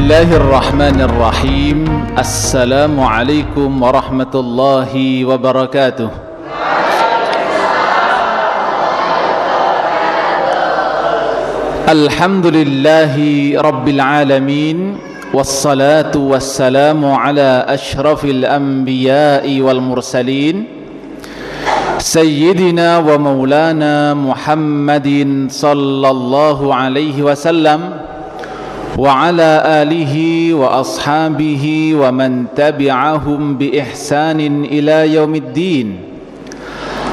Bismillahirrahmanirrahim. Assalamualaikum warahmatullahi wabarakatuh. Alhamdulillahi rabbil alamin. Wassalatu wassalamu ala ashrafil anbiya'i wal mursalin, Sayyidina wa maulana Muhammadin sallallahu alaihi wasallam wa ala alihi wa ashabihi wa man tabi'ahum bi ihsanin ila yaumiddin.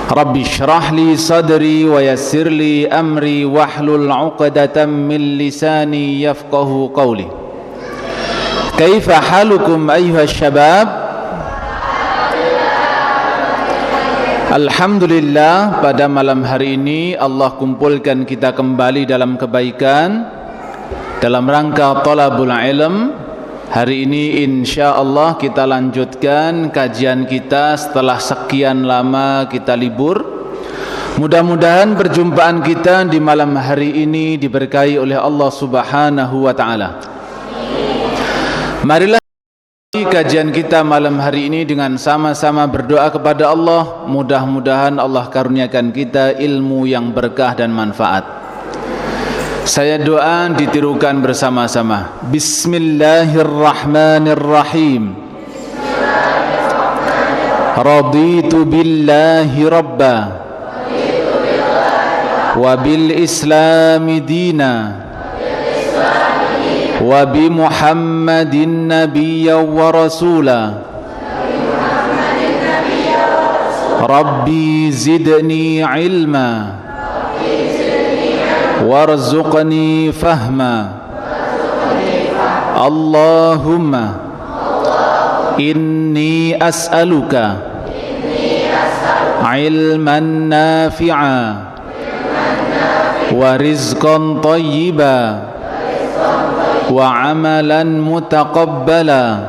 Rabbi shrah li sadri wa yassir li amri wahlul 'uqdatam min lisani yafqahu qawli. Kaifa halukum ayyuhas syabab? Alhamdulillah, pada malam hari ini Allah kumpulkan kita kembali dalam kebaikan dalam rangka thalabul ilm. Hari ini insyaallah kita lanjutkan kajian kita setelah sekian lama kita libur. Mudah-mudahan perjumpaan kita di malam hari ini diberkahi oleh Allah Subhanahu wa taala. Marilah kajian kita malam hari ini dengan sama-sama berdoa kepada Allah. Mudah-mudahan Allah karuniakan kita ilmu yang berkah dan manfaat. Saya doa ditirukan bersama-sama. Bismillahirrahmanirrahim. Raditu billahi rabba wa bil islami dina wa bi Muhammadin nabiyya wa rasula. Rabbi zidni ilma warzuqni fahma. Allahumma inni as'aluka ilman nafi'a wa rizqan tayyiba wa amalan mutaqabbala.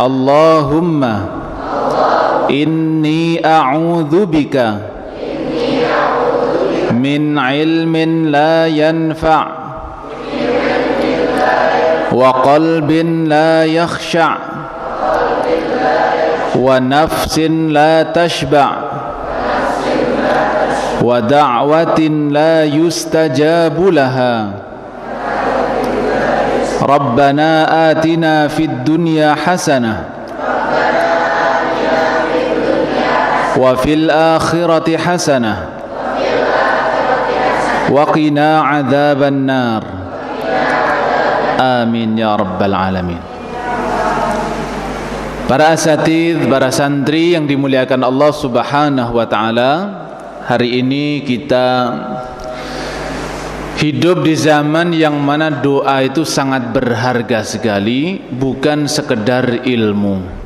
Allahumma inni a'udzu bika min ilmin la yanfa' wa qalbin la yakhsha' wa nafsin la tashba' wa da'watin la yustajabu laha. Rabbana atina fid dunya hasanah wa fil akhirati hasanah wa qina adzaban nar. Amin ya rabbal alamin. Para asatidz, para santri yang dimuliakan Allah Subhanahu wa taala, hari ini kita hidup di zaman yang mana doa itu sangat berharga sekali, bukan sekedar ilmu.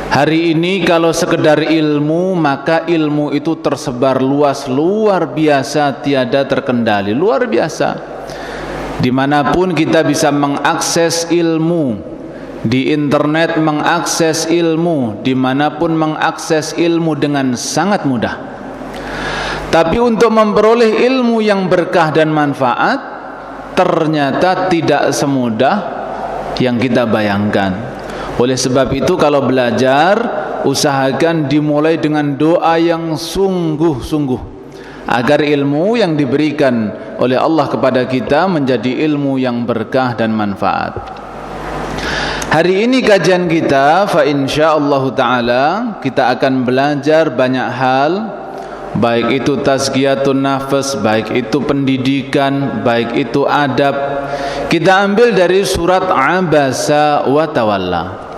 Hari ini kalau sekedar ilmu, maka ilmu itu tersebar luas, luar biasa, tiada terkendali, luar biasa. Dimanapun kita bisa mengakses ilmu, di internet mengakses ilmu, dimanapun mengakses ilmu dengan sangat mudah. Tapi untuk memperoleh ilmu yang berkah dan manfaat, ternyata tidak semudah yang kita bayangkan. Oleh sebab itu kalau belajar, usahakan dimulai dengan doa yang sungguh-sungguh, agar ilmu yang diberikan oleh Allah kepada kita menjadi ilmu yang berkah dan manfaat. Hari ini kajian kita, fa insyaallah ta'ala, kita akan belajar banyak hal, baik itu tazkiyatun nafs, baik itu pendidikan, baik itu adab. Kita ambil dari surat Abasa wa Tawalla.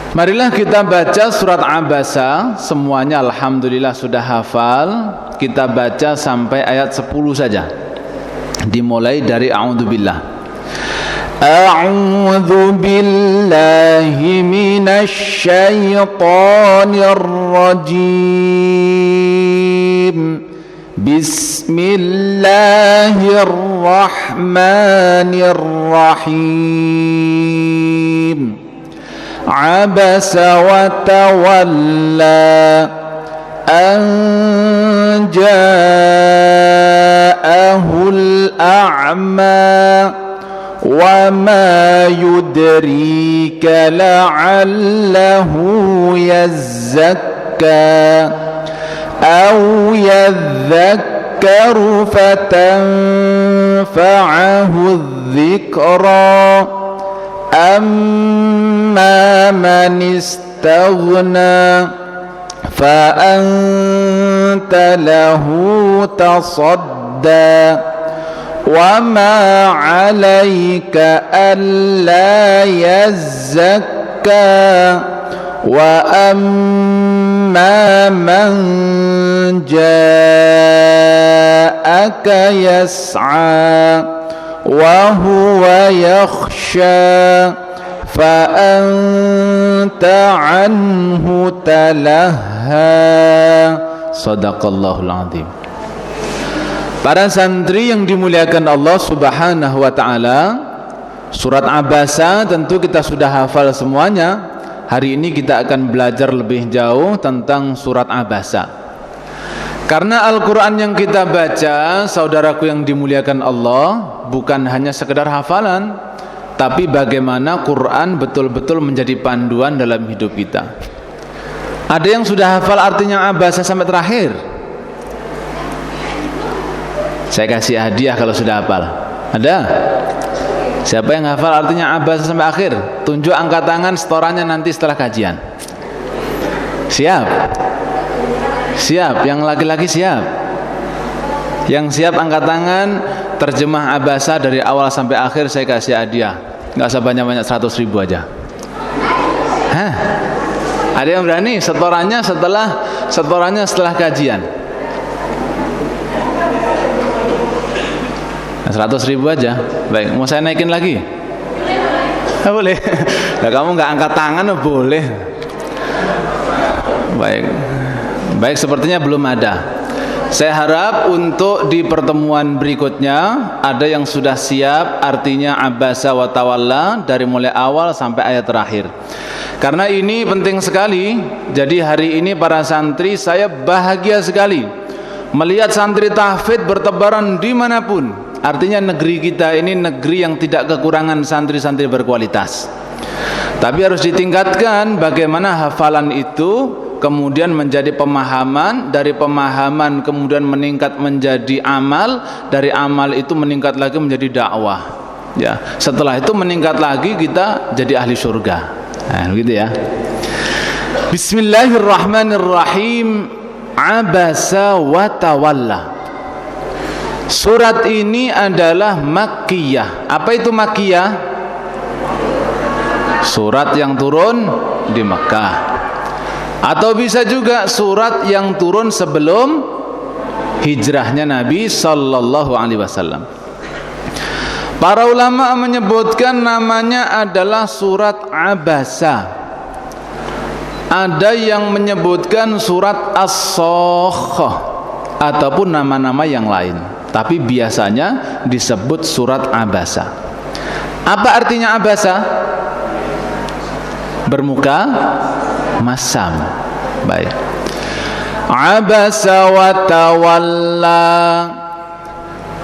Marilah kita baca surat Abasa. Semuanya alhamdulillah sudah hafal. Kita baca sampai ayat 10 saja. Dimulai dari a'udzubillah. A'udzu billahi minasy syaithanir rajim. Bismillahirrahmanirrahim. Abasa wa tawalla an jaa الأعمى وما يدريك لعله يزكى أو يذكر فتنفعه الذكرى أما من استغنى فأنت له تصدى وما عليك ألا يزكى وأما من جاءك يسعى وهو يخشى فأنت عنه تلهى. Shadaqallahul Azim. Para santri yang dimuliakan Allah Subhanahu wa taala, surat Abasa tentu kita sudah hafal semuanya. Hari ini kita akan belajar lebih jauh tentang surat Abasa. Karena Al-Qur'an yang kita baca, saudaraku yang dimuliakan Allah, bukan hanya sekedar hafalan, tapi bagaimana Quran betul-betul menjadi panduan dalam hidup kita. Ada yang sudah hafal artinya Abasa sampai terakhir? Saya kasih hadiah kalau sudah hafal. Ada? Siapa yang hafal artinya Abasa sampai akhir? Tunjuk angkat tangan, setorannya nanti setelah kajian. Siap? Siap? Yang laki-laki siap? Yang siap angkat tangan. Terjemah Abasa dari awal sampai akhir saya kasih hadiah. Nggak usah banyak-banyak, 100.000 aja. Hah? Ada yang berani? Setorannya setelah kajian. 100.000 aja. Baik, mau saya naikin lagi? Boleh. Nah, kamu nggak angkat tangan, boleh. Baik, sepertinya belum ada. Saya harap untuk di pertemuan berikutnya ada yang sudah siap artinya Abasa wa tawalla dari mulai awal sampai ayat terakhir. Karena ini penting sekali. Jadi hari ini para santri, saya bahagia sekali melihat santri tahfidz bertebaran dimanapun. Artinya negeri kita ini negeri yang tidak kekurangan santri-santri berkualitas. Tapi harus ditingkatkan bagaimana hafalan itu kemudian menjadi pemahaman, dari pemahaman kemudian meningkat menjadi amal, dari amal itu meningkat lagi menjadi dakwah. Ya, setelah itu meningkat lagi kita jadi ahli surga. Nah, begitu ya. Bismillahirrahmanirrahim. Abasa wa tawalla. Surat ini adalah Makkiyah. Apa itu Makkiyah? Surat yang turun di Mekah. Atau bisa juga surat yang turun sebelum hijrahnya Nabi sallallahu alaihi wasallam. Para ulama menyebutkan namanya adalah surat Abasa. Ada yang menyebutkan surat As-Sakhah ataupun nama-nama yang lain. Tapi biasanya disebut surat Abasa. Apa artinya Abasa? Bermuka masam. Baik. Abasa wa tawalla.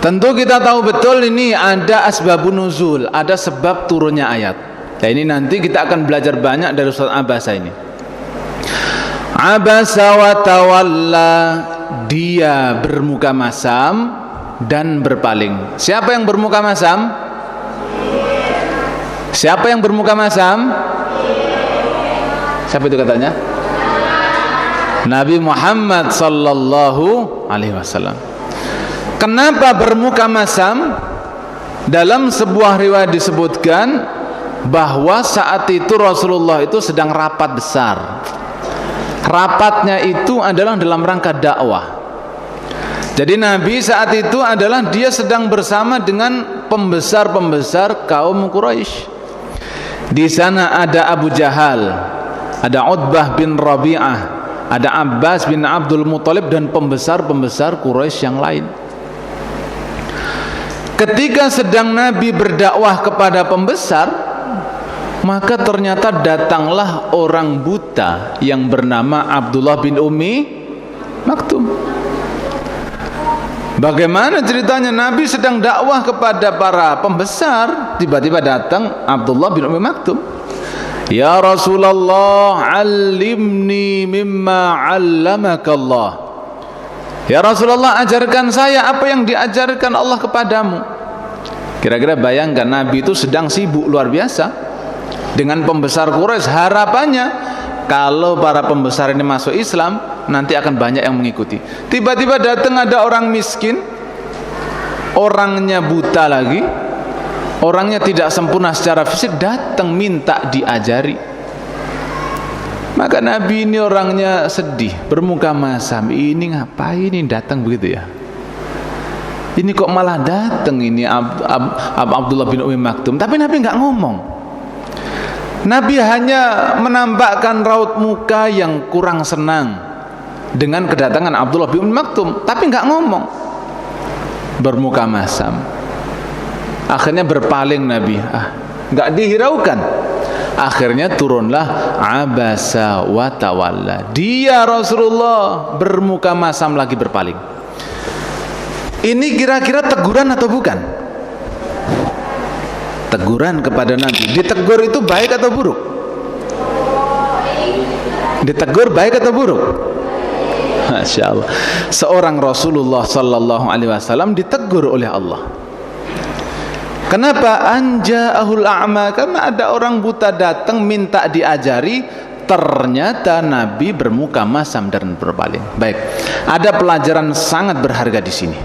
Tentu kita tahu betul ini ada asbabun nuzul, ada sebab turunnya ayat. Nah, ini nanti kita akan belajar banyak dari surat Abasa ini. Abasa wa tawalla, dia bermuka masam dan berpaling. Siapa yang bermuka masam? Siapa yang bermuka masam? Siapa itu katanya? Nabi Muhammad sallallahu alaihi wasallam. Kenapa bermuka masam? Dalam sebuah riwayat disebutkan bahwa saat itu Rasulullah itu sedang rapat besar. Rapatnya itu adalah dalam rangka dakwah. Jadi Nabi saat itu adalah dia sedang bersama dengan pembesar-pembesar kaum Quraisy. Di sana ada Abu Jahal, ada Utbah bin Rabi'ah, ada Abbas bin Abdul Muthalib dan pembesar-pembesar Quraisy yang lain. Ketika sedang Nabi berdakwah kepada pembesar, maka ternyata datanglah orang buta yang bernama Abdullah bin Ummi Maktum. Bagaimana ceritanya Nabi sedang dakwah kepada para pembesar, tiba-tiba datang Abdullah bin Ummi Maktum. Ya Rasulullah, alimni mimma 'allamaka Allah. Ya Rasulullah, ajarkan saya apa yang diajarkan Allah kepadamu. Kira-kira bayangkan, Nabi itu sedang sibuk luar biasa dengan pembesar Quraisy. Harapannya kalau para pembesar ini masuk Islam, nanti akan banyak yang mengikuti. Tiba-tiba datang ada orang miskin, orangnya buta lagi, orangnya tidak sempurna secara fisik, datang minta diajari. Maka Nabi ini orangnya sedih, bermuka masam. Ini ngapain ini datang begitu ya? Ini kok malah datang ini Abdullah bin Ummi Maktum. Tapi Nabi nggak ngomong. Nabi hanya menampakkan raut muka yang kurang senang dengan kedatangan Abdullah bin Ummi Maktum, tapi nggak ngomong, bermuka masam. Akhirnya berpaling Nabi, nggak dihiraukan. Akhirnya turunlah abasa wa tawalla. Dia Rasulullah bermuka masam lagi, berpaling. Ini kira-kira teguran atau bukan? Teguran kepada Nabi. Ditegur itu baik atau buruk? Ditegur baik atau buruk? Masya Allah. Seorang Rasulullah Sallallahu Alaihi Wasallam ditegur oleh Allah. Kenapa? Anja'ahul a'ma. Karena ada orang buta datang minta diajari. Ternyata Nabi bermuka masam dan berpaling. Baik. Ada pelajaran sangat berharga di sini.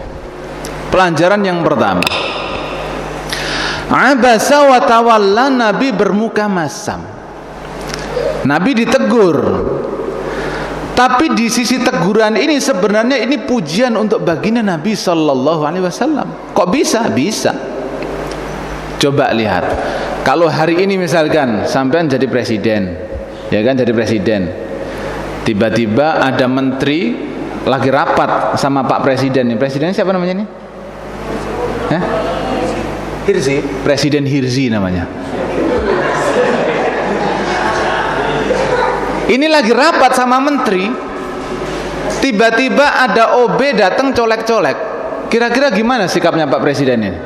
Pelajaran yang pertama, abasa wa tawalla, Nabi bermuka masam. Nabi ditegur. Tapi di sisi teguran ini sebenarnya ini pujian untuk baginda Nabi Sallallahu Alaihi Wasallam. Kok bisa? Bisa. Coba lihat. Kalau hari ini misalkan sampean jadi presiden, ya kan, jadi presiden. Tiba-tiba ada menteri lagi rapat sama Pak Presiden. Presidennya siapa namanya nih? Hirzi. Presiden Hirzi namanya. Ini lagi rapat sama menteri, tiba-tiba ada OB datang colek-colek. Kira-kira gimana sikapnya Pak Presiden ini?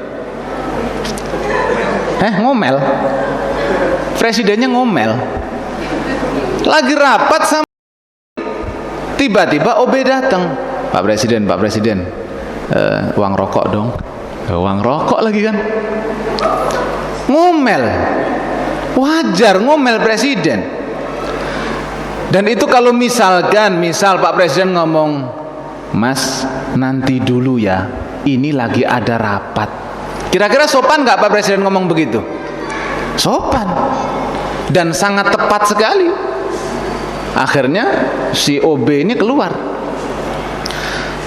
Ngomel. Presidennya ngomel. Lagi rapat sama, tiba-tiba OB datang. Pak Presiden, uang rokok dong. Uang rokok lagi kan? Ngomel. Wajar ngomel presiden. Dan itu kalau misal Pak Presiden ngomong, Mas nanti dulu ya, ini lagi ada rapat. Kira-kira sopan nggak Pak Presiden ngomong begitu? Sopan. Dan sangat tepat sekali. Akhirnya si OB ini keluar.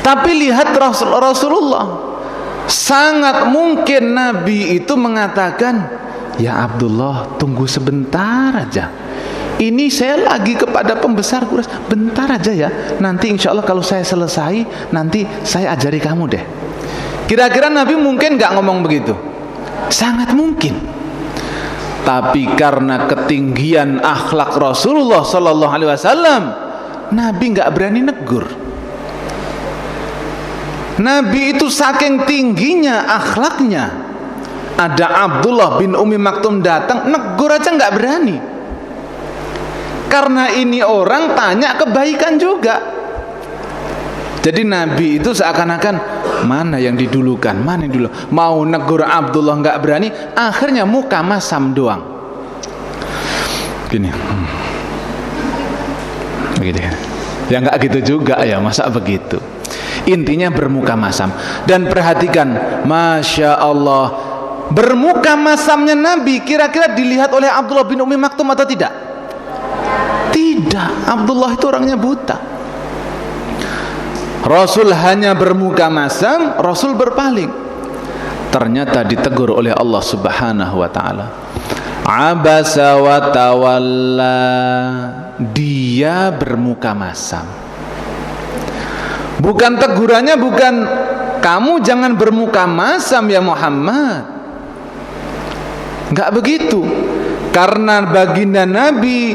Tapi lihat Rasulullah, sangat mungkin Nabi itu mengatakan, ya Abdullah, tunggu sebentar aja. Ini saya lagi kepada pembesar Quraisy, bentar aja ya. Nanti insya Allah kalau saya selesai, nanti saya ajari kamu deh. Kira-kira Nabi mungkin nggak ngomong begitu? Sangat mungkin. Tapi karena ketinggian akhlak Rasulullah Sallallahu Alaihi Wasallam, Nabi nggak berani negur. Nabi itu saking tingginya akhlaknya, ada Abdullah bin Ummi Maktum datang, negur aja nggak berani. Karena ini orang tanya kebaikan juga. Jadi Nabi itu seakan-akan mana yang didulukan, mana yang dulu. Mau negur Abdullah nggak berani, akhirnya muka masam doang. Gini, begitu kan? Ya nggak gitu juga ya, masa begitu? Intinya bermuka masam. Dan perhatikan, Masya Allah, bermuka masamnya Nabi kira-kira dilihat oleh Abdullah bin Ummi Maktum atau tidak? Tidak. Abdullah itu orangnya buta. Rasul hanya bermuka masam, Rasul berpaling. Ternyata ditegur oleh Allah Subhanahu wa taala. Abasa wa tawalla, dia bermuka masam. Bukan tegurannya, bukan kamu jangan bermuka masam ya Muhammad. Enggak begitu. Karena baginda Nabi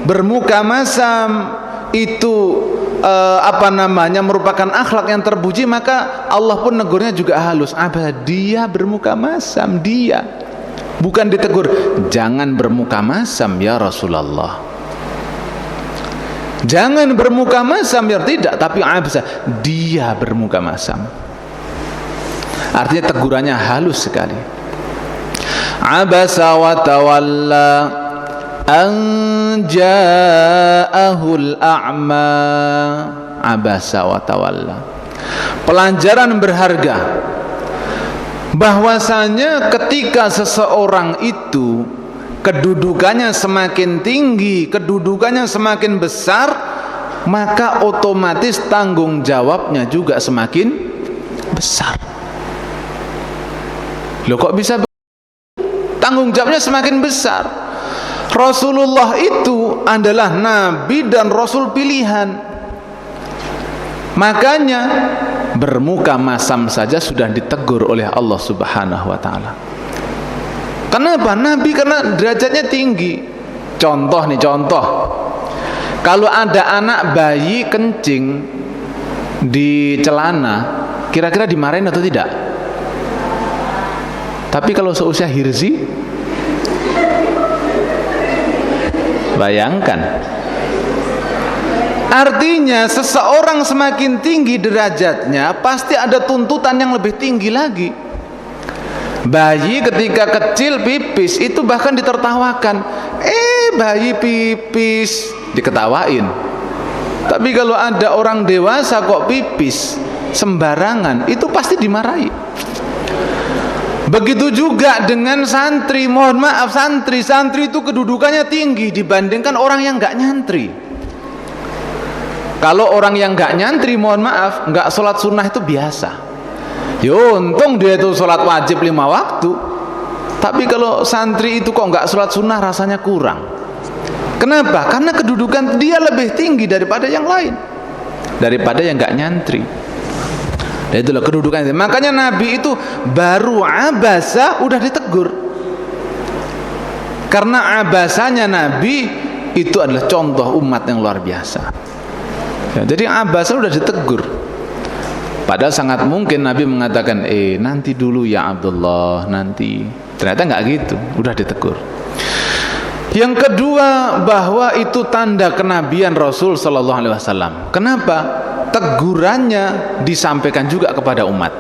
bermuka masam itu merupakan akhlak yang terpuji, maka Allah pun negurnya juga halus. Dia bermuka masam, dia bukan ditegur jangan bermuka masam ya Rasulullah, jangan bermuka masam ya, tidak, tapi dia bermuka masam. Artinya tegurannya halus sekali. Abasa wa tawalla an ja'ahul a'ma. Abasa wa tawalla. Pelajaran berharga bahwasanya ketika seseorang itu kedudukannya semakin tinggi, kedudukannya semakin besar, maka otomatis tanggung jawabnya juga semakin besar. Loh kok bisa tanggung jawabnya semakin besar? Rasulullah itu adalah nabi dan rasul pilihan. Makanya bermuka masam saja sudah ditegur oleh Allah Subhanahu wa taala. Kenapa? Nabi karena derajatnya tinggi. Contoh. Kalau ada anak bayi kencing di celana, kira-kira dimarahin atau tidak? Tapi kalau seusia Hirzi, bayangkan. Artinya seseorang semakin tinggi derajatnya, pasti ada tuntutan yang lebih tinggi lagi. Bayi ketika kecil pipis itu bahkan ditertawakan. Bayi pipis, diketawain. Tapi kalau ada orang dewasa kok pipis sembarangan, itu pasti dimarahi. Begitu juga dengan santri. Mohon maaf, santri itu kedudukannya tinggi dibandingkan orang yang nggak nyantri. Kalau orang yang nggak nyantri, mohon maaf, nggak sholat sunnah itu biasa. Untung dia itu sholat wajib 5 waktu. Tapi kalau santri itu kok nggak sholat sunnah, rasanya kurang. Kenapa? Karena kedudukan dia lebih tinggi daripada yang lain, daripada yang nggak nyantri. Dan itulah kedudukan itu. Makanya Nabi itu baru abasa udah ditegur. Karena abasanya Nabi itu adalah contoh umat yang luar biasa. Ya, jadi abasa udah ditegur. Padahal sangat mungkin Nabi mengatakan, nanti dulu ya Abdullah, nanti. Ternyata nggak gitu, udah ditegur. Yang kedua, bahwa itu tanda kenabian Rasul Sallallahu Alaihi Wasallam. Kenapa? Tegurannya disampaikan juga kepada umat.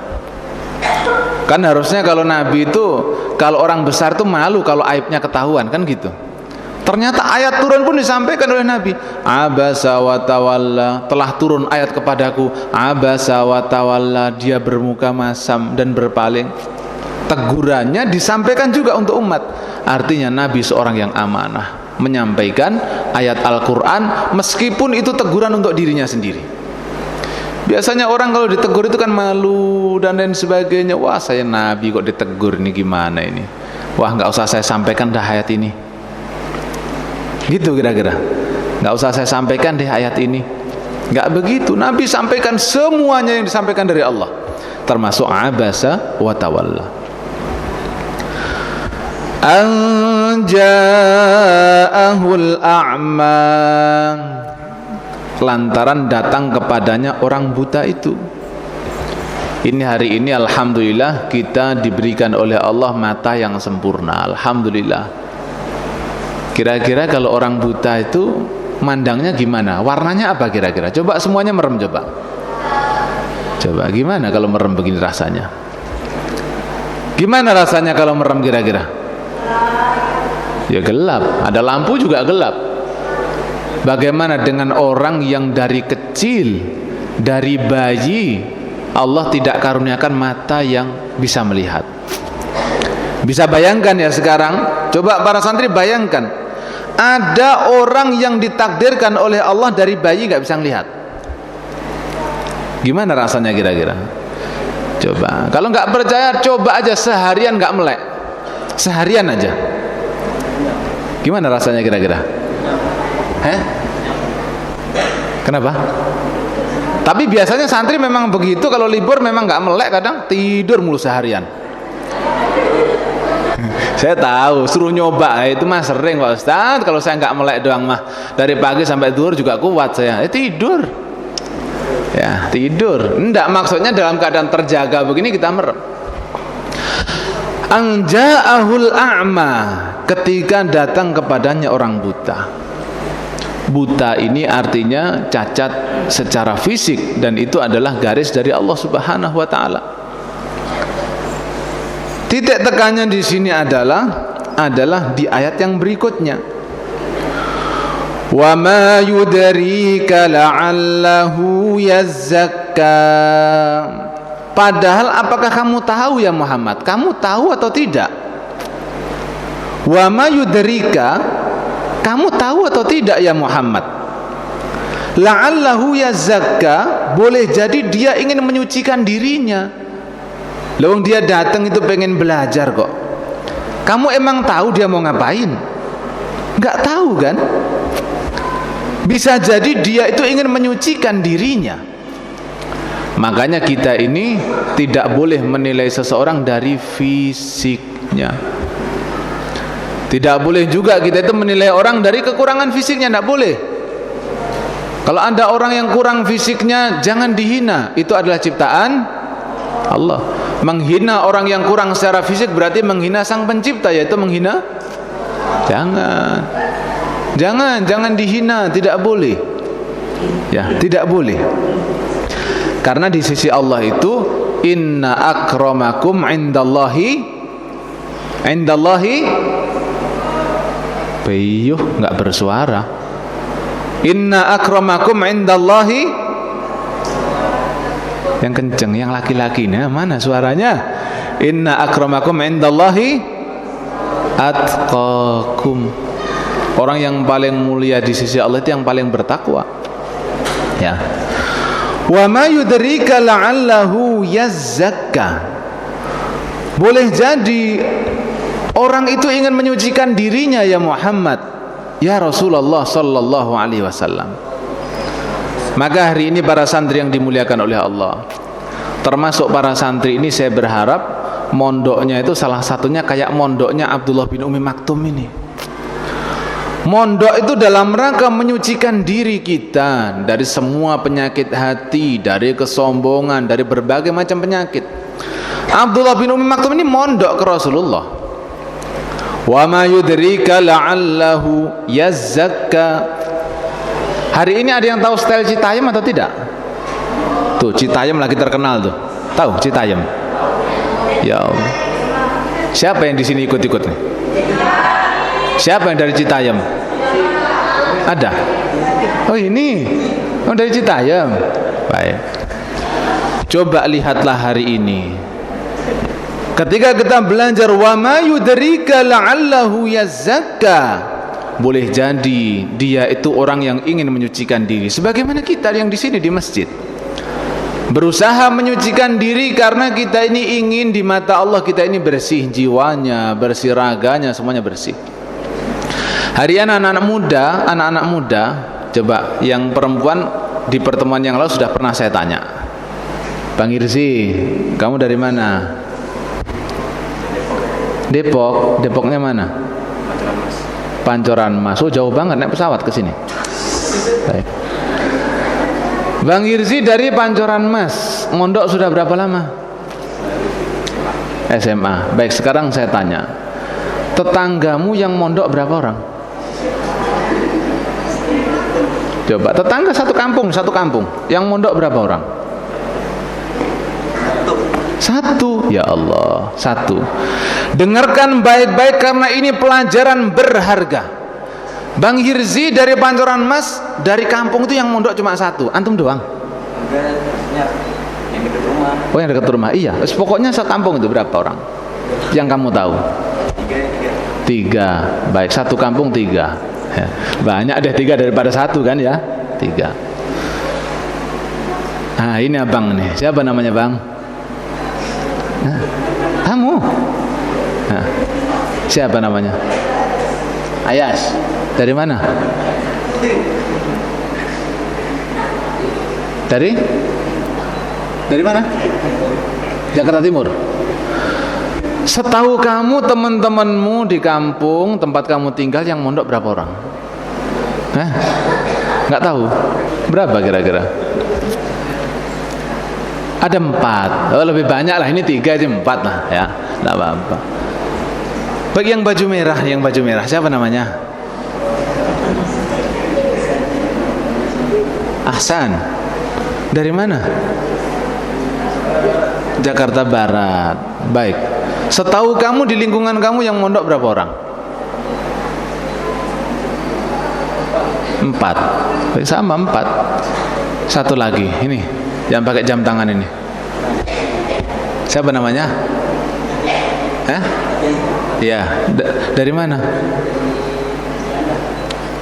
Kan harusnya kalau Nabi itu, kalau orang besar itu malu kalau aibnya ketahuan, kan gitu. Ternyata ayat turun pun disampaikan oleh Nabi. Abasa wa tawalla, telah turun ayat kepadaku. Abasa wa tawalla, dia bermuka masam dan berpaling. Tegurannya disampaikan juga untuk umat. Artinya Nabi seorang yang amanah, menyampaikan ayat Al-Quran meskipun itu teguran untuk dirinya sendiri. Biasanya orang kalau ditegur itu kan malu dan lain sebagainya. Wah, saya Nabi kok ditegur, ini gimana ini? Wah, nggak usah saya sampaikan dah ayat ini. Gitu kira-kira. Nggak usah saya sampaikan deh ayat ini. Nggak begitu. Nabi sampaikan semuanya yang disampaikan dari Allah, termasuk abasa wa tawalla. An ja'ahul a'ma, lantaran datang kepadanya orang buta itu. Ini hari ini alhamdulillah kita diberikan oleh Allah mata yang sempurna, alhamdulillah. Kira-kira kalau orang buta itu mandangnya gimana? Warnanya apa kira-kira? Coba semuanya merem, coba gimana kalau merem begini rasanya? Gimana rasanya kalau merem kira-kira? Ya gelap, ada lampu juga gelap. Bagaimana dengan orang yang dari kecil, dari bayi, Allah tidak karuniakan mata yang bisa melihat? Bisa bayangkan ya sekarang? Coba para santri bayangkan, ada orang yang ditakdirkan oleh Allah dari bayi gak bisa melihat. Gimana rasanya kira-kira? Coba, kalau gak percaya, coba aja seharian gak melek, seharian aja. Gimana rasanya kira-kira? Kenapa? Tapi biasanya santri memang begitu, kalau libur memang nggak melek, kadang tidur mulu seharian. Saya tahu, suruh nyoba itu mah sering Pak Ustaz. Kalau saya nggak melek doang mah dari pagi sampai zuhur juga kuat saya. Tidur. Ya, tidur. Enggak, maksudnya dalam keadaan terjaga begini kita merem. Anja'ahul a'ma, ketika datang kepadanya orang buta. Buta ini artinya cacat secara fisik, dan itu adalah garis dari Allah Subhanahu wa taala. Titik tekannya di sini adalah di ayat yang berikutnya. Wa ma yudrika la'allahu yazzakka. Padahal apakah kamu tahu ya Muhammad? Kamu tahu atau tidak? Wa ma yudrika, kamu tahu atau tidak ya Muhammad? La'allahu yazzakka, boleh jadi dia ingin menyucikan dirinya. Lawang dia datang itu pengen belajar kok. Kamu emang tahu dia mau ngapain? Enggak tahu kan? Bisa jadi dia itu ingin menyucikan dirinya. Makanya kita ini tidak boleh menilai seseorang dari fisiknya. Tidak boleh juga kita itu menilai orang dari kekurangan fisiknya, tidak boleh. Kalau ada orang yang kurang fisiknya, jangan dihina. Itu adalah ciptaan Allah. Menghina orang yang kurang secara fisik berarti menghina sang pencipta, yaitu menghina. Jangan dihina, tidak boleh. Ya, tidak boleh. Karena di sisi Allah itu inna akramakum indallahi peyuh nggak bersuara. Inna akramakum indallahi, yang kenceng, yang laki-laki. Nah, mana suaranya? Inna akramakum indallahi atqakum. Orang yang paling mulia di sisi Allah itu yang paling bertakwa. Ya. Wa ma yudrika la'allahu yazzakka. Boleh jadi orang itu ingin menyucikan dirinya ya Muhammad, ya Rasulullah sallallahu alaihi wasallam. Maka hari ini para santri yang dimuliakan oleh Allah, termasuk para santri ini, saya berharap mondoknya itu salah satunya kayak mondoknya Abdullah bin Umi Maktum ini. Mondok itu dalam rangka menyucikan diri kita dari semua penyakit hati, dari kesombongan, dari berbagai macam penyakit. Abdullah bin Umi Maktum ini mondok ke Rasulullah. Wa ma yudrika la'allahu yazzakka. Hari ini ada yang tahu style Citayam atau tidak? Tuh, Citayam lagi terkenal tuh. Tahu Citayam? Ya Allah. Siapa yang di sini ikut-ikut nih? Siapa yang dari Citayam? Ada? Oh ini, oh dari Citayam. Baik. Coba lihatlah hari ini. Ketika kita belajar wa ma yudrika la'allahu yazzakka, boleh jadi dia itu orang yang ingin menyucikan diri. Sebagaimana kita yang di sini di masjid, berusaha menyucikan diri karena kita ini ingin di mata Allah kita ini bersih jiwanya, bersih raganya, semuanya bersih. Hari ini anak-anak muda, coba yang perempuan di pertemuan yang lalu sudah pernah saya tanya, Bang Irzi, kamu dari mana? Depok. Depoknya mana? Pancoran Mas. Oh jauh banget naik pesawat ke sini. Baik. Bang Irzi dari Pancoran Mas, mondok sudah berapa lama? SMA. Baik, sekarang saya tanya, tetanggamu yang mondok berapa orang? Coba, tetangga satu kampung, yang mondok berapa orang? Satu. Ya Allah, satu. Dengarkan baik-baik karena ini pelajaran berharga. Bang Hirzi dari Pancoran Mas, dari kampung itu yang mondok cuma satu, antum doang? Yang dekat rumah. Oh yang dekat rumah, iya. Pokoknya sekampung itu berapa orang? Yang kamu tahu? Tiga. Baik, satu kampung tiga. Banyak deh tiga daripada satu kan ya? Tiga. Nah ini abang nih, siapa namanya bang? Nah, kamu? Nah, siapa namanya? Ayas. Dari mana? Dari mana? Jakarta Timur. Setahu kamu teman-temanmu di kampung tempat kamu tinggal yang mondok berapa orang? Nggak tahu. Berapa kira-kira? Ada 4. Oh, lebih banyak lah, ini 3 itu 4 lah ya. Enggak apa-apa. Bagi yang baju merah siapa namanya? Ahsan. Dari mana? Jakarta Barat. Baik. Setahu kamu di lingkungan kamu yang mondok berapa orang? 4. Sama 4. Satu lagi, ini yang pakai jam tangan ini. Siapa namanya? Ya, dari mana?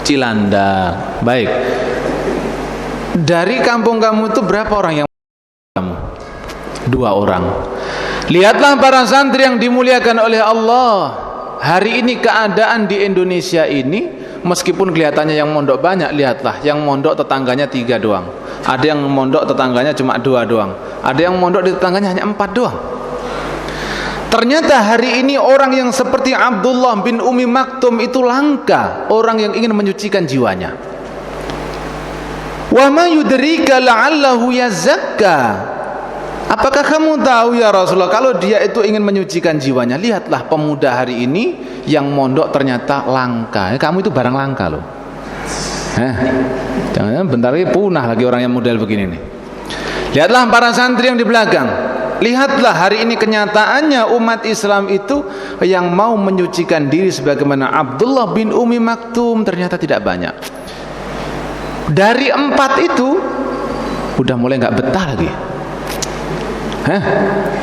Cilandak. Baik. Dari kampung kamu itu berapa orang yang kamu? 2 orang. Lihatlah para santri yang dimuliakan oleh Allah. Hari ini keadaan di Indonesia ini, meskipun kelihatannya yang mondok banyak, lihatlah yang mondok tetangganya 3 doang. Ada yang mondok tetangganya cuma 2 doang. Ada yang mondok di tetangganya hanya 4 doang. Ternyata hari ini orang yang seperti Abdullah bin Umi Maktum itu langka, orang yang ingin menyucikan jiwanya. Wa ma yudrika la'allahu yazakka. Apakah kamu tahu ya Rasulullah, kalau dia itu ingin menyucikan jiwanya? Lihatlah pemuda hari ini yang mondok ternyata langka. Kamu itu barang langka loh. Jangan bentar lagi punah lagi orang yang model begini nih. Lihatlah para santri yang di belakang. Lihatlah hari ini kenyataannya umat Islam itu yang mau menyucikan diri sebagaimana Abdullah bin Umi Maktum ternyata tidak banyak. Dari 4 itu udah mulai nggak betah lagi.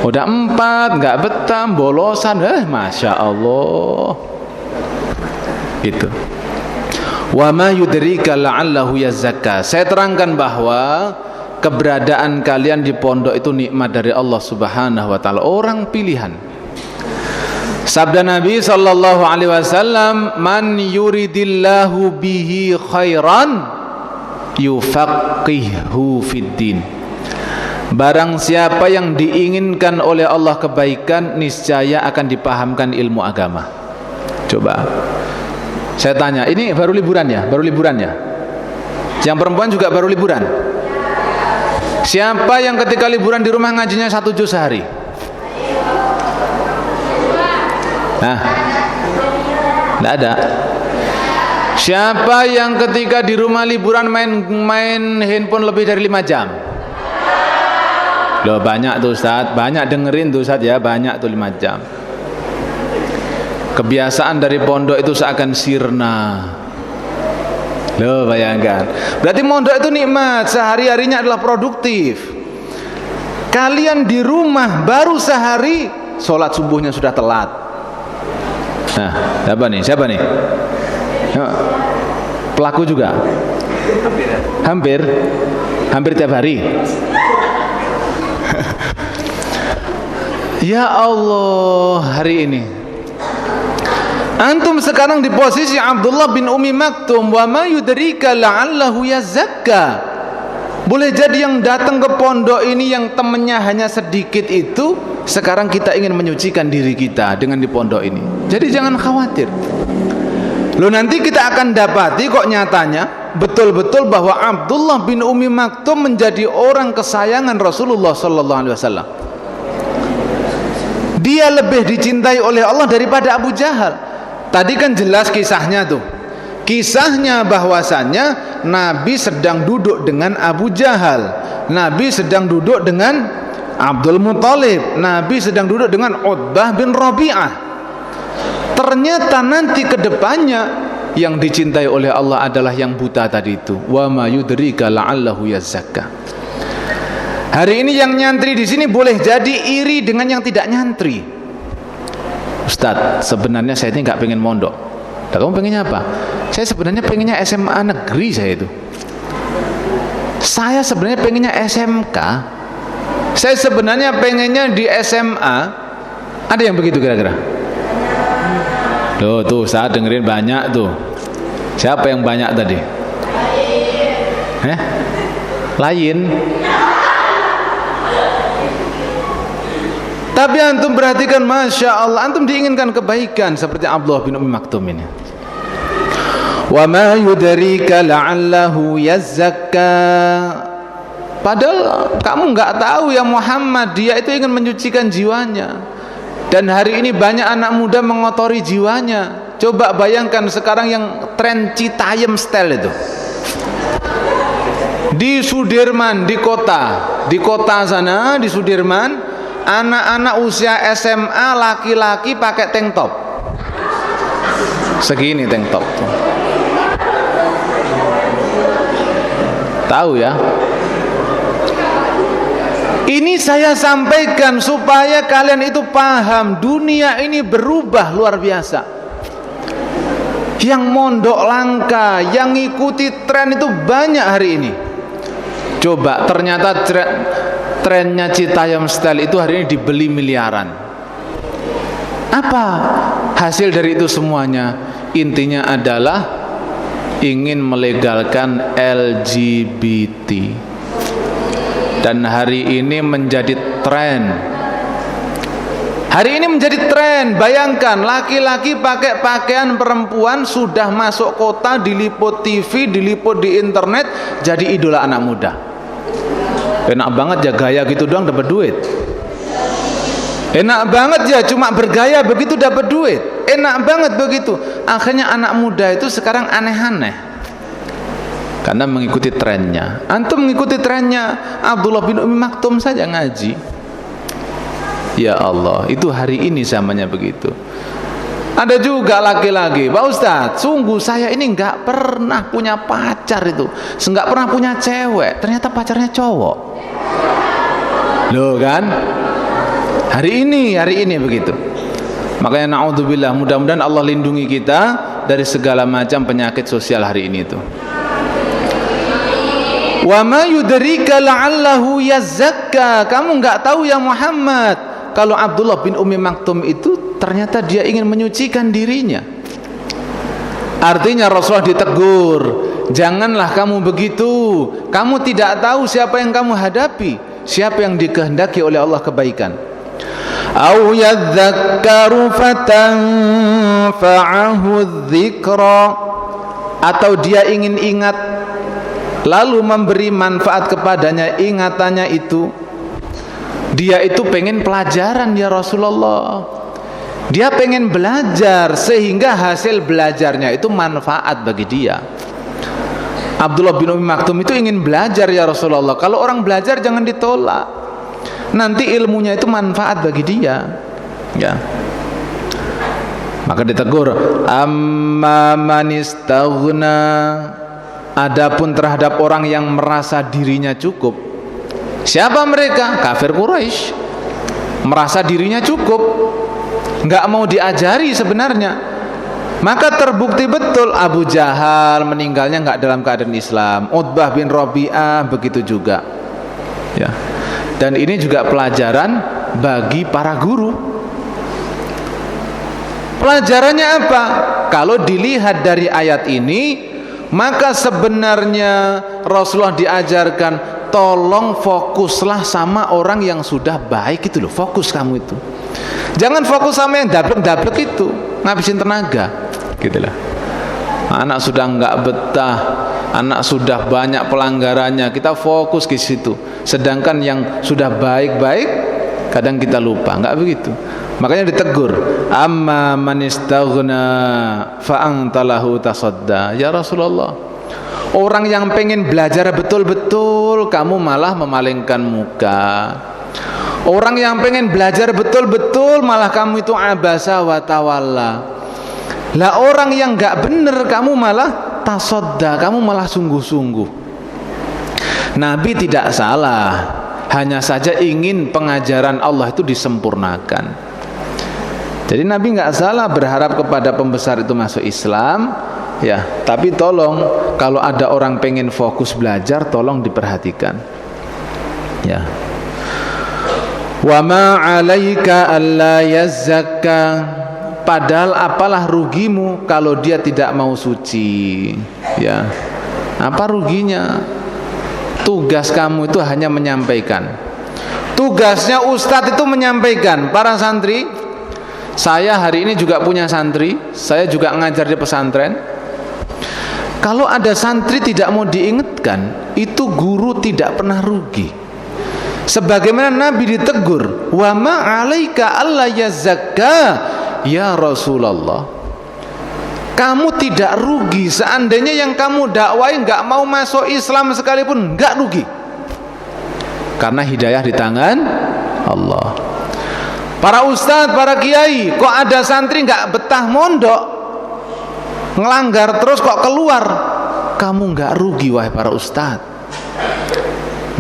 Udah 4 nggak betah, bolosan. Masya Allah. Itu. Wa ma yudrika la'allahu yazakka. Saya terangkan bahwa keberadaan kalian di pondok itu nikmat dari Allah Subhanahu wa taala, orang pilihan. Sabda Nabi sallallahu alaihi wasallam, "Man yuridillahu bihi khairan yufaqihu fiddin." Barang siapa yang diinginkan oleh Allah kebaikan, niscaya akan dipahamkan ilmu agama. Coba saya tanya, ini baru liburan ya? Baru liburan ya? Yang perempuan juga baru liburan? Siapa yang ketika liburan di rumah ngajinya 1 juz sehari? Tidak ada. Siapa yang ketika di rumah liburan main handphone lebih dari 5 jam? Loh, banyak tuh Ustaz, banyak dengerin tuh Ustaz ya, banyak tuh 5 jam. Kebiasaan dari pondok itu seakan sirna. Loh, bayangkan. Berarti mondok itu nikmat, sehari-harinya adalah produktif. Kalian di rumah baru sehari, sholat subuhnya sudah telat. Nah, siapa nih? Pelaku juga? Hampir tiap hari. Ya Allah, hari ini antum sekarang di posisi Abdullah bin Umi Maktum. Wa ma yudrika la'allahu yazakka. Boleh jadi yang datang ke pondok ini yang temannya hanya sedikit itu, sekarang kita ingin menyucikan diri kita dengan di pondok ini. Jadi jangan khawatir. Loh, nanti kita akan dapati kok nyatanya betul-betul bahwa Abdullah bin Umi Maktum menjadi orang kesayangan Rasulullah sallallahu alaihi wasallam. Dia lebih dicintai oleh Allah daripada Abu Jahal. Tadi kan jelas kisahnya tuh. Kisahnya bahwasannya Nabi sedang duduk dengan Abu Jahal, Nabi sedang duduk dengan Abdul Muthalib, Nabi sedang duduk dengan Utbah bin Rabi'ah. Ternyata nanti ke depannya yang dicintai oleh Allah adalah yang buta tadi itu. Wa ma yudrika la'allahu yazakka. Hari ini yang nyantri di sini boleh jadi iri dengan yang tidak nyantri. Ustadz, sebenarnya saya ini nggak pengen mondok. Kamu pengennya apa? Saya sebenarnya pengennya SMA negeri saya itu. Saya sebenarnya pengennya SMK. Saya sebenarnya pengennya di SMA. Ada yang begitu kira-kira? Tuh Ustadz dengerin banyak tuh. Siapa yang banyak tadi? Lain. Tapi antum perhatikan, Masya Allah, antum diinginkan kebaikan seperti Abdullah bin Umi Maktum ini. Wa ma yudrika la'allahu yazakka. Padahal kamu nggak tahu ya Muhammad, dia itu ingin menyucikan jiwanya. Dan hari ini banyak anak muda mengotori jiwanya. Coba bayangkan sekarang yang tren Citayam style itu. Di Sudirman, di kota sana, di Sudirman, anak-anak usia SMA laki-laki pakai tank top. Segini tank top tuh. Tahu ya? Ini saya sampaikan supaya kalian itu paham, dunia ini berubah luar biasa. Yang mondok langka, yang ngikuti tren itu banyak hari ini. Coba ternyata trennya Citayam style itu hari ini dibeli miliaran. Apa hasil dari itu semuanya? Intinya adalah ingin melegalkan LGBT. Dan hari ini menjadi tren. Hari ini menjadi tren. Bayangkan laki-laki pakai pakaian perempuan sudah masuk kota, diliput TV, diliput di internet, jadi idola anak muda. Enak banget ya gaya gitu doang dapat duit. Enak banget ya cuma bergaya begitu dapat duit. Enak banget begitu. Akhirnya anak muda itu sekarang aneh-aneh. Karena mengikuti trennya. Antum mengikuti trennya Abdullah bin Umi Maktum saja ngaji. Ya Allah, itu hari ini zamannya begitu. Ada juga laki-laki, Pak Ustadz, sungguh saya ini nggak pernah punya pacar itu, nggak pernah punya cewek. Ternyata pacarnya cowok. Loh kan? Hari ini begitu. Makanya naudzubillah, mudah-mudahan Allah lindungi kita dari segala macam penyakit sosial hari ini itu. Wa ma yudrika la'allahu yazakka. Kamu enggak tahu ya Muhammad, kalau Abdullah bin Umi Maktum itu ternyata dia ingin menyucikan dirinya. Artinya Rasulullah ditegur, janganlah kamu begitu. Kamu tidak tahu siapa yang kamu hadapi, siapa yang dikehendaki oleh Allah kebaikan. Au yadzakkaru fatanfa'ahu dzikra, atau dia ingin ingat lalu memberi manfaat kepadanya ingatannya itu. Dia itu pengen pelajaran ya Rasulullah. Dia pengen belajar sehingga hasil belajarnya itu manfaat bagi dia. Abdullah bin Umi Maktum itu ingin belajar ya Rasulullah. Kalau orang belajar jangan ditolak. Nanti ilmunya itu manfaat bagi dia. Ya. Maka ditegur, amma man istaghna. Adapun terhadap orang yang merasa dirinya cukup. Siapa mereka? Kafir Quraisy. Merasa dirinya cukup, nggak mau diajari sebenarnya. Maka terbukti betul Abu Jahal meninggalnya nggak dalam keadaan Islam. Utbah bin Rabi'ah begitu juga. Ya. Dan ini juga pelajaran bagi para guru. Pelajarannya apa? Kalau dilihat dari ayat ini, maka sebenarnya Rasulullah diajarkan, tolong fokuslah sama orang yang sudah baik itu loh. Fokus kamu itu. Jangan fokus sama yang dablek-dablek itu, ngabisin tenaga gitu lah. Anak sudah nggak betah, anak sudah banyak pelanggarannya, kita fokus ke situ. Sedangkan yang sudah baik-baik kadang kita lupa, nggak begitu. Makanya ditegur, amma man istaghna fa anta lahu tasadda. Ya Rasulullah, orang yang pengen belajar betul-betul kamu malah memalingkan muka. Orang yang pengen belajar betul-betul malah kamu itu abasa wa tawalla. Lah orang yang enggak bener kamu malah tasadda, kamu malah sungguh-sungguh. Nabi tidak salah, hanya saja ingin pengajaran Allah itu disempurnakan. Jadi Nabi nggak salah berharap kepada pembesar itu masuk Islam, ya. Tapi tolong kalau ada orang pengen fokus belajar, tolong diperhatikan, ya. Wa ma 'alaika alla yazzakka. Padahal apalah rugimu kalau dia tidak mau suci, ya. Apa ruginya? Tugas kamu itu hanya menyampaikan. Tugasnya ustadz itu menyampaikan. Para santri, saya hari ini juga punya santri, saya juga ngajar di pesantren. Kalau ada santri tidak mau diingatkan, itu guru tidak pernah rugi. Sebagaimana Nabi ditegur, wa ma 'alaika alla yazakka ya Rasulullah. Kamu tidak rugi seandainya yang kamu dakwai enggak mau masuk Islam sekalipun, enggak rugi. Karena hidayah di tangan Allah. Para ustadz, para kiai, kok ada santri enggak betah mondok, ngelanggar terus kok keluar, kamu enggak rugi wahai para ustadz,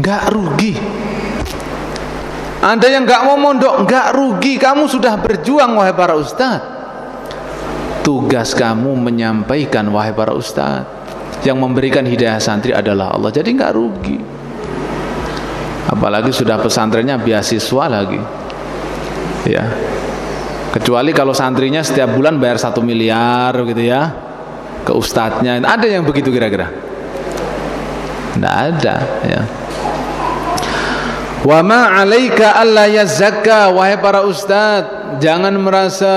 enggak rugi. Anda yang enggak mau mondok enggak rugi, kamu sudah berjuang wahai para ustadz. Tugas kamu menyampaikan wahai para ustadz, yang memberikan hidayah santri adalah Allah, jadi enggak rugi. Apalagi sudah pesantrennya beasiswa lagi, ya. Kecuali kalau santrinya setiap bulan bayar 1 miliar gitu ya ke ustadznya. Ada yang begitu kira-kira? Tidak ada, ya. Wa ma 'alaika alla yazakka, wahai para ustadz, jangan merasa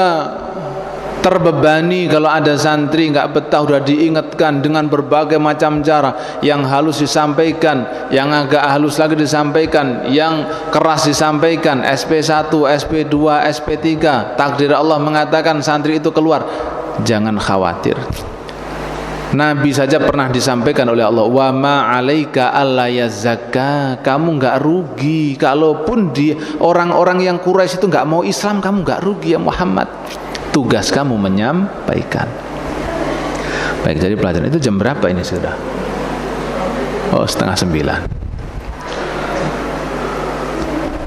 terbebani kalau ada santri nggak betah, udah diingatkan dengan berbagai macam cara, yang halus disampaikan, yang agak halus lagi disampaikan, yang keras disampaikan, SP1, SP2, SP3, takdir Allah mengatakan santri itu keluar. Jangan khawatir. Nabi saja pernah disampaikan oleh Allah, wa ma 'alaika alla yazakka, kamu nggak rugi. Kalaupun di orang-orang yang Quraisy itu nggak mau Islam, kamu nggak rugi ya Muhammad. Tugas kamu menyampaikan. Baik, jadi pelajaran itu jam berapa ini sudah? Oh, 8:30.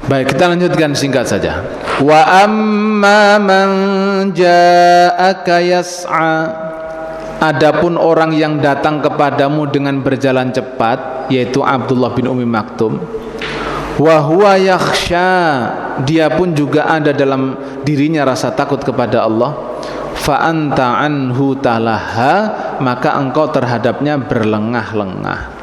Baik, kita lanjutkan singkat saja. Wa amma man ja'aka yas'a, adapun orang yang datang kepadamu dengan berjalan cepat, yaitu Abdullah bin Ummi Maktum, wa huwa yakhsha, dia pun juga ada dalam dirinya rasa takut kepada Allah, fa anta anhu talaha, maka engkau terhadapnya berlengah-lengah.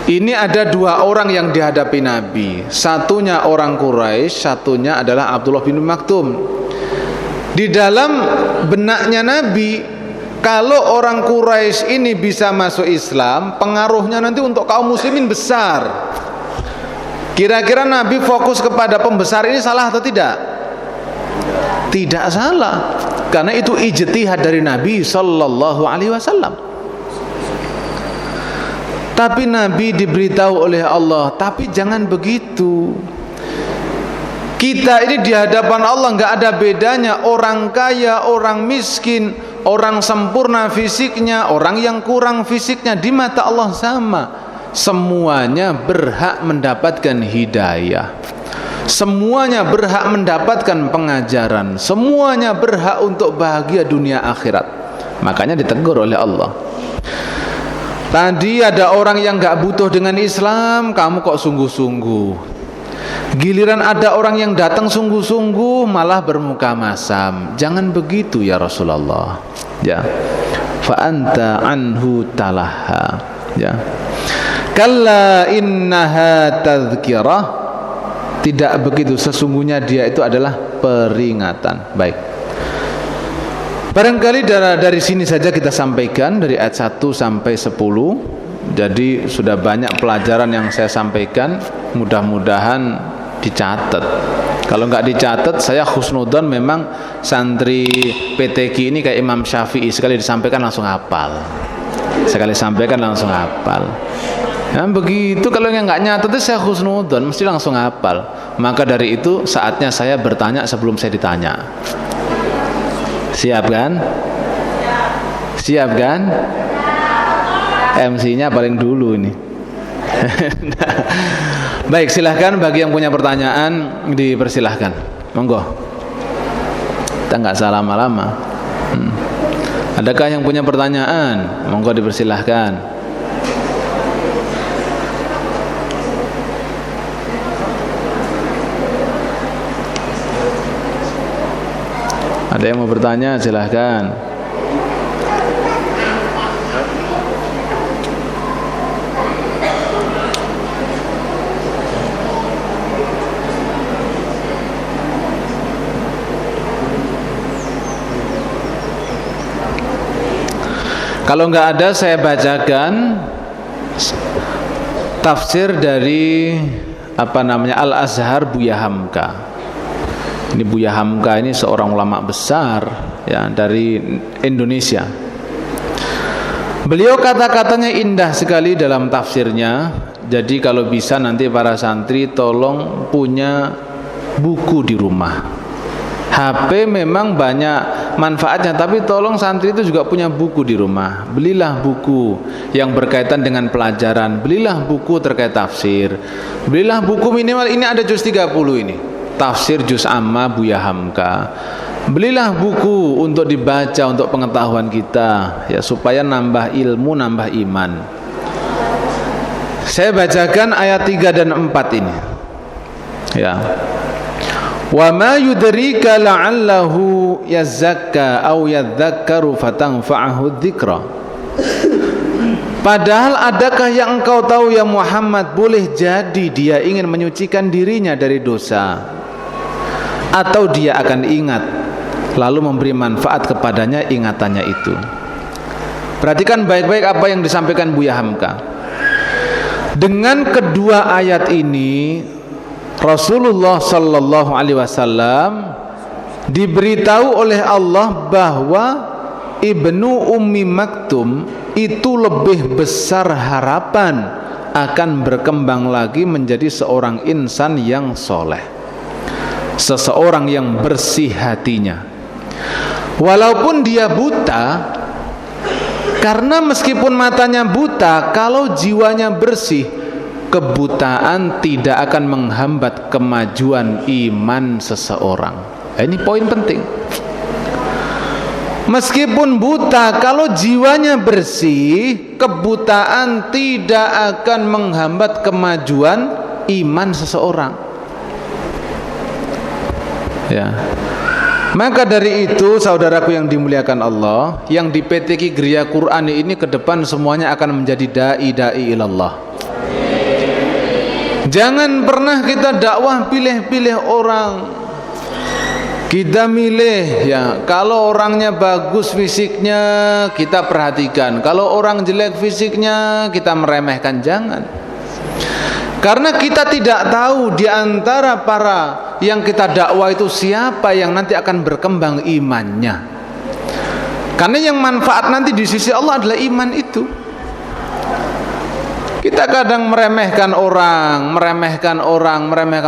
Ini ada 2 orang yang dihadapi Nabi, satunya orang Quraisy, satunya adalah Abdullah bin Maktum. Di dalam benaknya Nabi, kalau orang Quraisy ini bisa masuk Islam, pengaruhnya nanti untuk kaum muslimin besar. Kira-kira Nabi fokus kepada pembesar ini salah atau tidak? Tidak salah, karena itu ijtihad dari Nabi sallallahu alaihi wasallam. Tapi Nabi diberitahu oleh Allah, tapi jangan begitu. Kita ini di hadapan Allah nggak ada bedanya, orang kaya, orang miskin, orang sempurna fisiknya, orang yang kurang fisiknya, di mata Allah sama. Semuanya berhak mendapatkan hidayah, semuanya berhak mendapatkan pengajaran, semuanya berhak untuk bahagia dunia akhirat. Makanya ditegur oleh Allah. Tadi ada orang yang gak butuh dengan Islam, kamu kok sungguh-sungguh. Giliran ada orang yang datang sungguh-sungguh malah bermuka masam. Jangan begitu ya Rasulullah, ya. Fa anta anhu talaha, ya. Kalla innaha tadhkirah, tidak begitu, sesungguhnya dia itu adalah peringatan. Baik, barangkali dari sini saja kita sampaikan, dari ayat 1 sampai 10. Jadi sudah banyak pelajaran yang saya sampaikan, mudah-mudahan dicatat. Kalau nggak dicatat, saya husnudzon memang santri PTQ ini kayak Imam Syafi'i, sekali disampaikan langsung hafal, sekali sampaikan langsung hafal. Ya, begitu. Kalau yang nggak nyatet itu saya husnudzon, mesti langsung hafal. Maka dari itu saatnya saya bertanya sebelum saya ditanya. Siap kan? Siap kan? MC-nya paling dulu ini. Baik, silahkan bagi yang punya pertanyaan dipersilahkan. Monggo. Kita nggak salah lama-lama. Adakah yang punya pertanyaan? Monggo dipersilahkan. Ada yang mau bertanya, silahkan. Kalau nggak ada, saya bacakan tafsir dari Al-Azhar Buya Hamka. Ini Buya Hamka ini seorang ulama besar ya dari Indonesia. Beliau kata-katanya indah sekali dalam tafsirnya. Jadi kalau bisa nanti para santri tolong punya buku di rumah. HP memang banyak manfaatnya, tapi tolong santri itu juga punya buku di rumah. Belilah buku yang berkaitan dengan pelajaran, belilah buku terkait tafsir, belilah buku minimal ini ada juz 30 ini, tafsir juz amma Buya Hamka. Belilah buku untuk dibaca untuk pengetahuan kita ya, supaya nambah ilmu, nambah iman. Saya bacakan ayat 3 dan 4 ini ya. Wa ma yudrika la'allahu yazakka aw yadzakkaru fatanfa'ahu dzikra. Padahal adakah yang engkau tahu ya Muhammad, boleh jadi dia ingin menyucikan dirinya dari dosa, atau dia akan ingat lalu memberi manfaat kepadanya ingatannya itu. Perhatikan baik-baik apa yang disampaikan Buya Hamka. Dengan kedua ayat ini Rasulullah sallallahu alaihi wasallam diberitahu oleh Allah bahwa Ibnu Ummi Maktum itu lebih besar harapan akan berkembang lagi menjadi seorang insan yang soleh, seseorang yang bersih hatinya. Walaupun dia buta, karena meskipun matanya buta, kalau jiwanya bersih, kebutaan tidak akan menghambat kemajuan iman seseorang. Ini poin penting. Meskipun buta, kalau jiwanya bersih, kebutaan tidak akan menghambat kemajuan iman seseorang. Ya. Maka dari itu, saudaraku yang dimuliakan Allah, yang di PTQ Geria Quran ini ke depan semuanya akan menjadi dai-dai ilallah. Jangan pernah kita dakwah pilih-pilih orang. Kita milih ya, kalau orangnya bagus fisiknya kita perhatikan, kalau orang jelek fisiknya kita meremehkan. Jangan. Karena kita tidak tahu di antara para yang kita dakwah itu siapa yang nanti akan berkembang imannya. Karena yang manfaat nanti di sisi Allah adalah iman itu. Kita kadang meremehkan orang,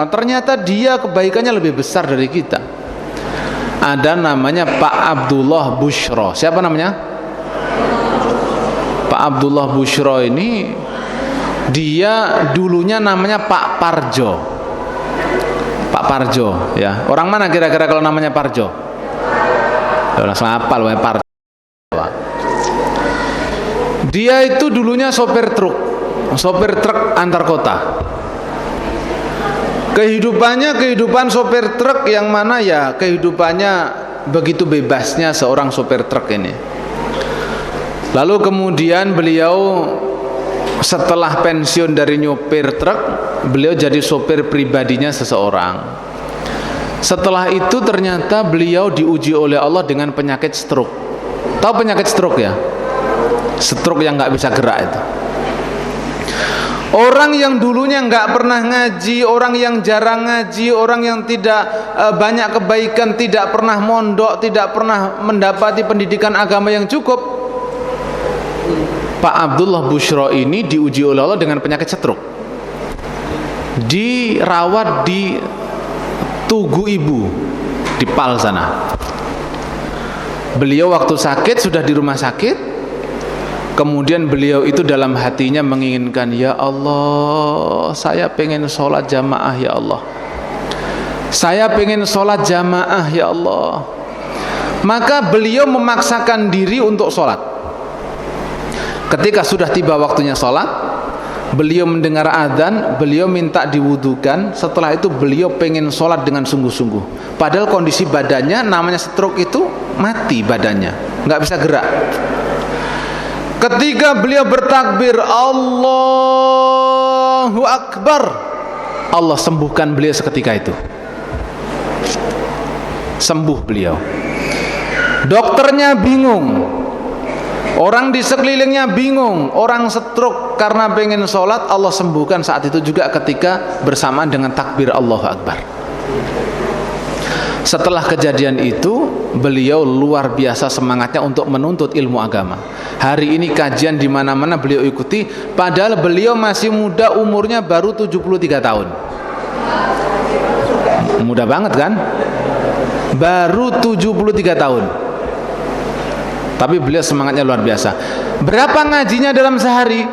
ternyata dia kebaikannya lebih besar dari kita. Ada namanya Pak Abdullah Bushro. Siapa namanya? Pak Abdullah Bushro ini, dia dulunya namanya Pak Parjo. Pak Parjo ya. Orang mana kira-kira kalau namanya Parjo? Langsung hafal wae Parjo. Dia itu dulunya sopir truk antar kota. Kehidupan sopir truk yang mana ya kehidupannya begitu bebasnya seorang sopir truk ini. Lalu kemudian beliau setelah pensiun dari nyopir truk, beliau jadi sopir pribadinya seseorang. Setelah itu ternyata beliau diuji oleh Allah dengan penyakit stroke. Tahu penyakit stroke ya? Stroke yang nggak bisa gerak itu. Orang yang dulunya nggak pernah ngaji, orang yang jarang ngaji, orang yang tidak banyak kebaikan, tidak pernah mondok, tidak pernah mendapati pendidikan agama yang cukup, Pak Abdullah Bushro ini diuji oleh Allah dengan penyakit stroke. Dirawat di Tugu Ibu di Pal sana. Beliau waktu sakit sudah di rumah sakit. Kemudian beliau itu dalam hatinya menginginkan, ya Allah, saya pengen sholat jamaah ya Allah, saya pengen sholat jamaah ya Allah. Maka beliau memaksakan diri untuk sholat. Ketika sudah tiba waktunya sholat, beliau mendengar adzan, beliau minta diwudukan. Setelah itu beliau pengen sholat dengan sungguh-sungguh. Padahal kondisi badannya, namanya stroke itu mati badannya, nggak bisa gerak. Ketika beliau bertakbir Allahu Akbar, Allah sembuhkan beliau seketika itu. Sembuh beliau. Dokternya bingung. Orang di sekelilingnya bingung, orang stroke karena pengen sholat, Allah sembuhkan saat itu juga ketika bersamaan dengan takbir Allahu Akbar. Setelah kejadian itu, beliau luar biasa semangatnya untuk menuntut ilmu agama. Hari ini kajian di mana-mana beliau ikuti, padahal beliau masih muda, umurnya baru 73 tahun. Muda banget kan? Baru 73 tahun. Tapi beliau semangatnya luar biasa. Berapa ngajinya dalam sehari?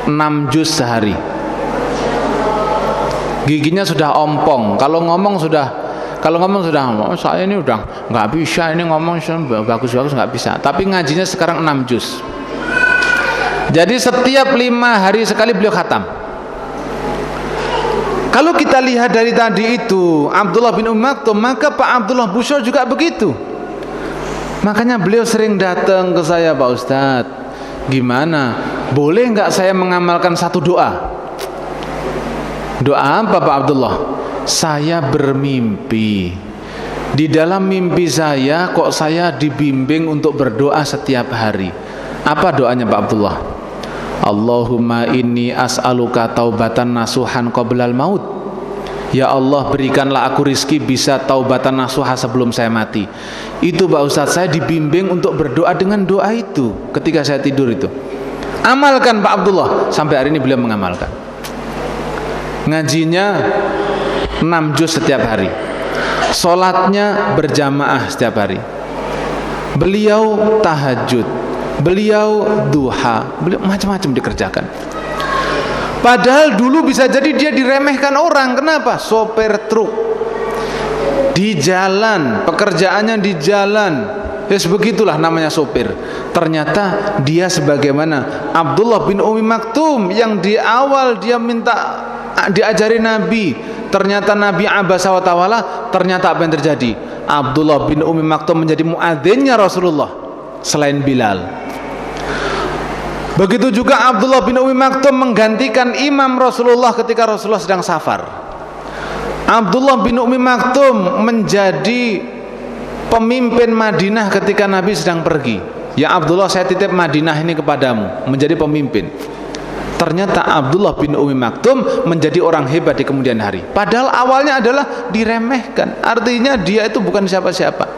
6 juz sehari. Giginya sudah ompong. Kalau ngomong sudah oh, saya ini udah nggak bisa, ini ngomong bagus-bagus nggak bisa. Tapi ngajinya sekarang 6 juz. Jadi setiap 5 hari sekali beliau khatam. Kalau kita lihat dari tadi itu Abdullah bin Maktum, maka Pak Abdullah Bushr juga begitu. Makanya beliau sering datang ke saya, Pak Ustadz, gimana? Boleh nggak saya mengamalkan satu doa? Doa apa Pak Abdullah? Saya bermimpi. Di dalam mimpi saya kok saya dibimbing untuk berdoa setiap hari. Apa doanya Pak Abdullah? Allahumma inni as'aluka taubatan nasuhan qablal maut. Ya Allah, berikanlah aku rizki bisa taubatan nasuha sebelum saya mati. Itu Pak Ustadz, saya dibimbing untuk berdoa dengan doa itu ketika saya tidur itu. Amalkan Pak Abdullah. Sampai hari ini beliau mengamalkan. Ngajinya 6 juz setiap hari. Sholatnya berjamaah setiap hari. Beliau tahajud, beliau duha, beliau macam-macam dikerjakan. Padahal dulu bisa jadi dia diremehkan orang. Kenapa? Sopir truk di jalan, pekerjaannya di jalan. Ya begitulah namanya sopir. Ternyata dia sebagaimana Abdullah bin Ummi Maktum yang di awal dia minta diajari Nabi. Ternyata Nabi abasa wa tawalla. Ternyata apa yang terjadi? Abdullah bin Ummi Maktum menjadi muadzinnya Rasulullah selain Bilal. Begitu juga Abdullah bin Ummi Maktum menggantikan imam Rasulullah ketika Rasulullah sedang safar. Abdullah bin Ummi Maktum menjadi pemimpin Madinah ketika Nabi sedang pergi. Ya Abdullah, saya titip Madinah ini kepadamu, menjadi pemimpin. Ternyata Abdullah bin Ummi Maktum menjadi orang hebat di kemudian hari. Padahal awalnya adalah diremehkan. Artinya dia itu bukan siapa-siapa.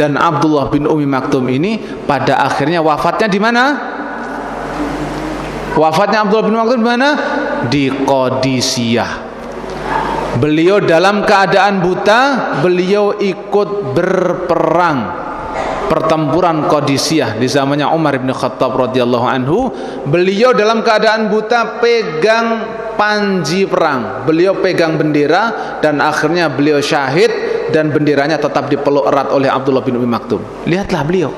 Dan Abdullah bin Ummi Maktum ini pada akhirnya wafatnya di mana? Wafatnya Abdullah bin Maktum di mana? Di Qadisiyah. Beliau dalam keadaan buta, beliau ikut berperang. Pertempuran Qadisiyah di zamannya Umar bin Khattab radhiyallahu anhu. Beliau dalam keadaan buta pegang panji perang. Beliau pegang bendera dan akhirnya beliau syahid dan benderanya tetap dipeluk erat oleh Abdullah bin Ummi Maktum. Lihatlah beliau.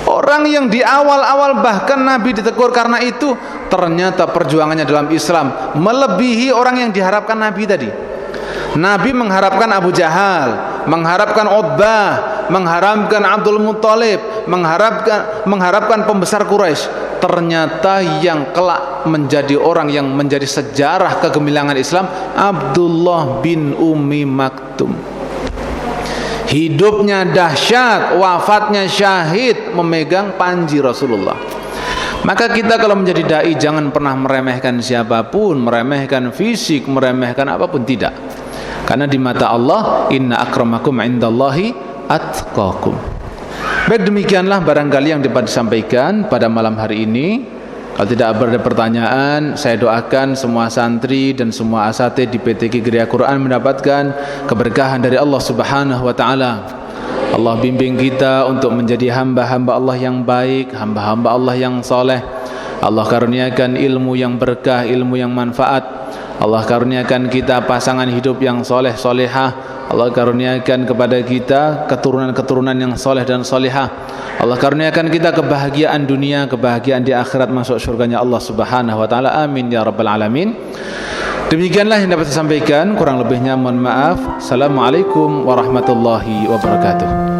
Orang yang di awal-awal bahkan Nabi ditegur karena itu, ternyata perjuangannya dalam Islam melebihi orang yang diharapkan Nabi tadi. Nabi mengharapkan Abu Jahal, mengharapkan Utbah, mengharapkan Abdul Muttalib, mengharapkan pembesar Quraisy. Ternyata yang kelak menjadi orang yang menjadi sejarah kegemilangan Islam, Abdullah bin Ummi Maktum. Hidupnya dahsyat, wafatnya syahid memegang panji Rasulullah. Maka kita kalau menjadi dai jangan pernah meremehkan siapapun, meremehkan fisik, meremehkan apapun, tidak. Karena di mata Allah, inna akramakum indallahi atqakum. Baik, demikianlah barangkali yang dapat disampaikan pada malam hari ini. Kalau tidak ada pertanyaan, saya doakan semua santri dan semua asatidz di PTQ Geria Quran mendapatkan keberkahan dari Allah Subhanahu wa taala. Allah bimbing kita untuk menjadi hamba-hamba Allah yang baik, hamba-hamba Allah yang soleh. Allah karuniakan ilmu yang berkah, ilmu yang manfaat. Allah karuniakan kita pasangan hidup yang soleh solehah. Allah karuniakan kepada kita keturunan-keturunan yang soleh dan solehah. Allah karuniakan kita kebahagiaan dunia, kebahagiaan di akhirat, masuk surganya Allah Subhanahu wa taala. Amin ya rabbal alamin. Demikianlah yang dapat saya sampaikan, kurang lebihnya mohon maaf. Assalamualaikum warahmatullahi wabarakatuh.